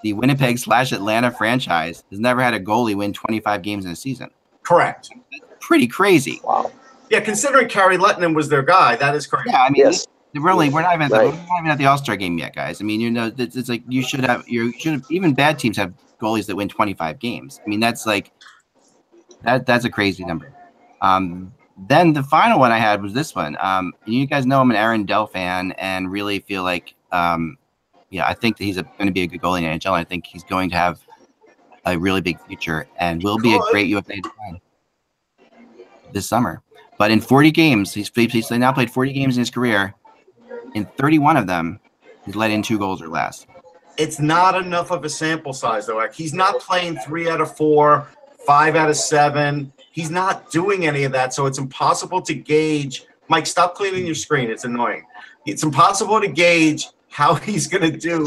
the Winnipeg/Atlanta franchise has never had a goalie win 25 games in a season. Correct. That's pretty crazy. Wow. Yeah, considering Kari Lehtinen was their guy, that is crazy. Yeah, I mean, yes. Really, we're not even at the All-Star game yet, guys. I mean, it's like you should have even bad teams have goalies that win 25 games. I mean, that's like that's a crazy number. Then the final one I had was this one. You guys know I'm an Aaron Dell fan and really feel like, I think that he's going to be a good goalie in the NHL. And I think he's going to have a really big future and will be a great UFA defenseman this summer. But in 40 games, he's now played 40 games in his career. In 31 of them, he's let in 2 goals or less. It's not enough of a sample size, though. He's not playing 3 out of 4, 5 out of 7. He's not doing any of that, so it's impossible to gauge. Mike, stop cleaning your screen. It's annoying. It's impossible to gauge how he's going to do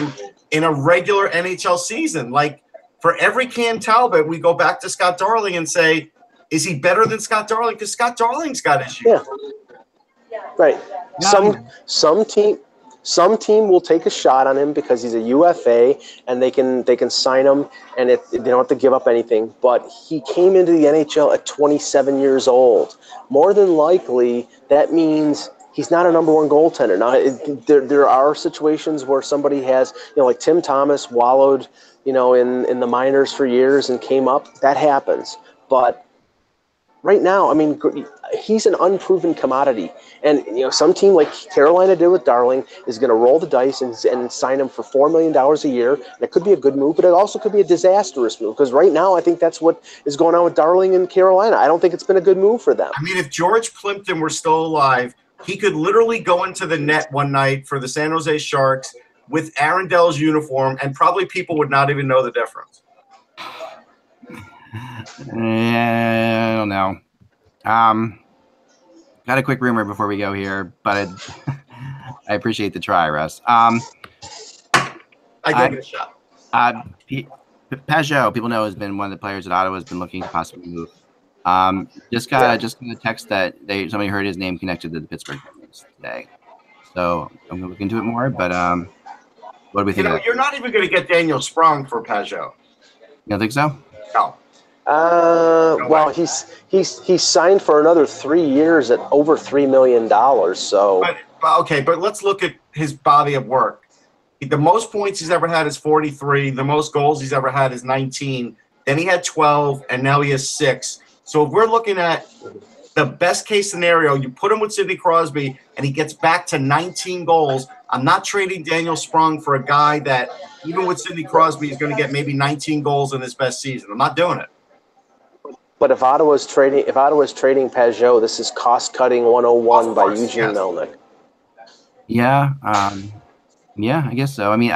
in a regular NHL season. Like, for every Cam Talbot, we go back to Scott Darling and say, is he better than Scott Darling? Because Scott Darling's got issues. Yeah. Right. Some team will take a shot on him because he's a UFA and they can sign him and they don't have to give up anything. But he came into the NHL at 27 years old. More than likely, that means he's not a number 1 goaltender. Now, there are situations where somebody has, like Tim Thomas wallowed, in the minors for years and came up. That happens. But right now, I mean, he's an unproven commodity. And, some team like Carolina did with Darling is going to roll the dice and sign him for $4 million a year. And it could be a good move, but it also could be a disastrous move. Because right now, I think that's what is going on with Darling in Carolina. I don't think it's been a good move for them. I mean, if George Plimpton were still alive, he could literally go into the net one night for the San Jose Sharks with Aaron Dell's uniform, and probably people would not even know the difference. I don't know. Got a quick rumor before we go here, but I appreciate the try, Russ. I gave it a shot. Pajot, people know, has been one of the players that Ottawa has been looking to possibly move. Just got a text that somebody heard his name connected to the Pittsburgh Penguins today. So I'm gonna look into it more. But what do we think? You're not even gonna get Daniel Sprong for Pajot. You don't think so? No. Well, he's signed for another 3 years at over $3 million. So, but let's look at his body of work. The most points he's ever had is 43. The most goals he's ever had is 19. Then he had 12, and now he has 6. So if we're looking at the best case scenario, you put him with Sidney Crosby, and he gets back to 19 goals. I'm not trading Daniel Sprong for a guy that, even with Sidney Crosby, is going to get maybe 19 goals in his best season. I'm not doing it. But if Ottawa's trading Pajot, this is cost cutting 101 by Eugene Melnyk. Yeah, I guess so. I mean,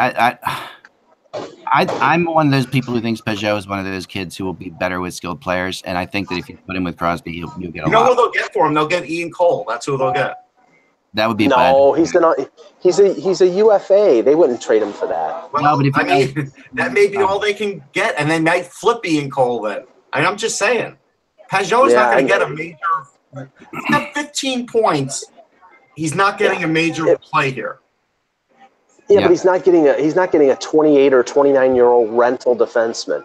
I'm one of those people who thinks Pajot is one of those kids who will be better with skilled players, and I think that if you put him with Crosby, you'll get a lot. You know who they'll get for him? They'll get Ian Cole. That's who they'll get. That would be no. He's a UFA. They wouldn't trade him for that. Well, no, but that may be all they can get, and they might flip Ian Cole then. I'm just saying, Pajot is not going to get a major. He's got 15 points. He's not getting a major play here. Yeah, but he's not getting a 28 or 29-year-old rental defenseman.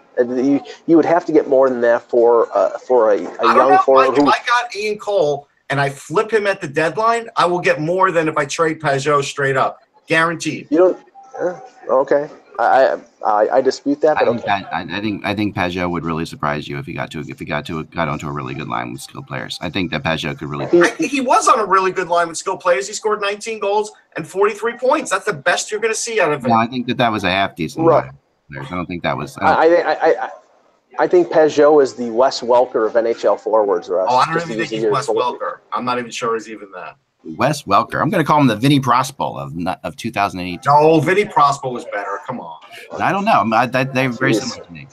You would have to get more than that for a young forward. If I got Ian Cole and I flip him at the deadline, I will get more than if I trade Pajot straight up, guaranteed. You don't. Okay. I dispute that. But I think Pajot would really surprise you if he got onto a really good line with skilled players. I think that Pajot could really. He was on a really good line with skilled players. He scored 19 goals and 43 points. That's the best you're going to see out of him. No, I think that was a half decent. Right. I don't think that was. I think Pajot is the Wes Welker of NHL forwards. Russ. I don't even think he's Wes Welker. I'm not even sure he's even that. Wes Welker. I'm going to call him the Vinny Prospal of 2018. No, Vinny Prospal was better. Come on. I don't know. They're very similar to me.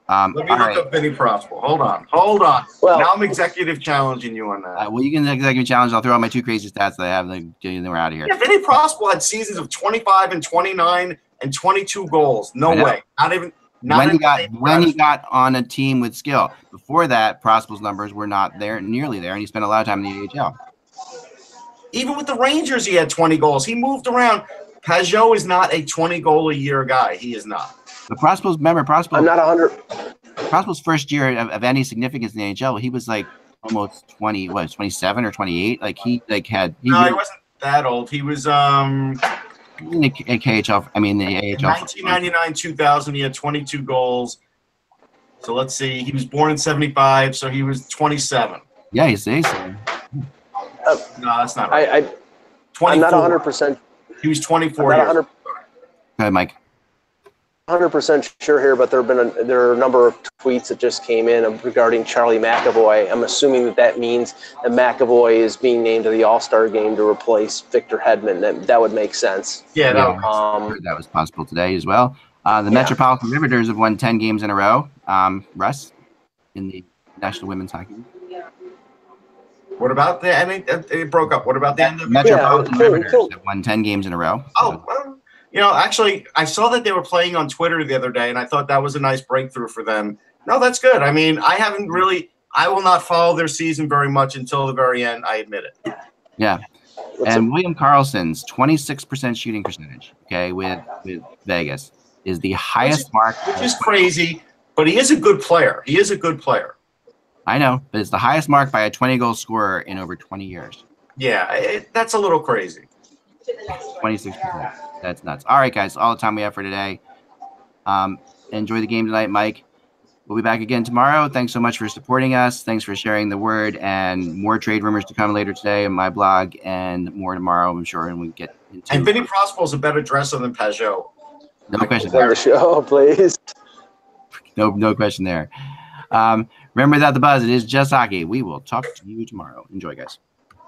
Let me look up Vinny Prospal. Hold on. Well, now I'm executive challenging you on that. Well, you can executive challenge. I'll throw out my 2 crazy stats that I have. Then we're out of here. Yeah, Vinny Prospal had seasons of 25 and 29 and 22 goals. No way. Not even. When he got on a team with skill. Before that, Prospal's numbers were not nearly there, and he spent a lot of time in the AHL. Even with the Rangers, he had 20 goals. He moved around. Pajot is not a 20-goal-a-year guy. He is not. But Prospal's, remember, I'm not 100. Prospal's first year of any significance in the NHL, he was like almost 27 or 28? Like he wasn't that old. He was in the KHL. I mean the AHL. 1999-2000, he had 22 goals. So let's see. He was born in 75, so he was 27. Yeah, you see. No, that's not right. I'm not 100%. He was 24 years. Go ahead, Mike. 100% sure here, but there are a number of tweets that just came in regarding Charlie McAvoy. I'm assuming that means that McAvoy is being named to the All-Star game to replace Victor Hedman. That would make sense. Yeah, that was possible today as well. The Metropolitan Riveters have won 10 games in a row. Russ, in the National Women's Hockey League. What about the ending? It broke up. What about the end of Metropolitan Riveters have won 10 games in a row. Oh, well. Actually, I saw that they were playing on Twitter the other day, and I thought that was a nice breakthrough for them. No, that's good. I mean, I will not follow their season very much until the very end. I admit it. Yeah. And William Karlsson's 26% shooting percentage, with Vegas, is the highest mark. Which is crazy, but he is a good player. I know, but it's the highest mark by a 20-goal scorer in over 20 years. Yeah, that's a little crazy. 26%. That's nuts. All right, guys, all the time we have for today. Enjoy the game tonight, Mike. We'll be back again tomorrow. Thanks so much for supporting us. Thanks for sharing the word, and more trade rumors to come later today on my blog, and more tomorrow, I'm sure, and we get into. And Vinny Prospal is a better dresser than Pajot. No question there. Show, please. No question there. Remember that the buzz, it is just hockey. We will talk to you tomorrow. Enjoy, guys.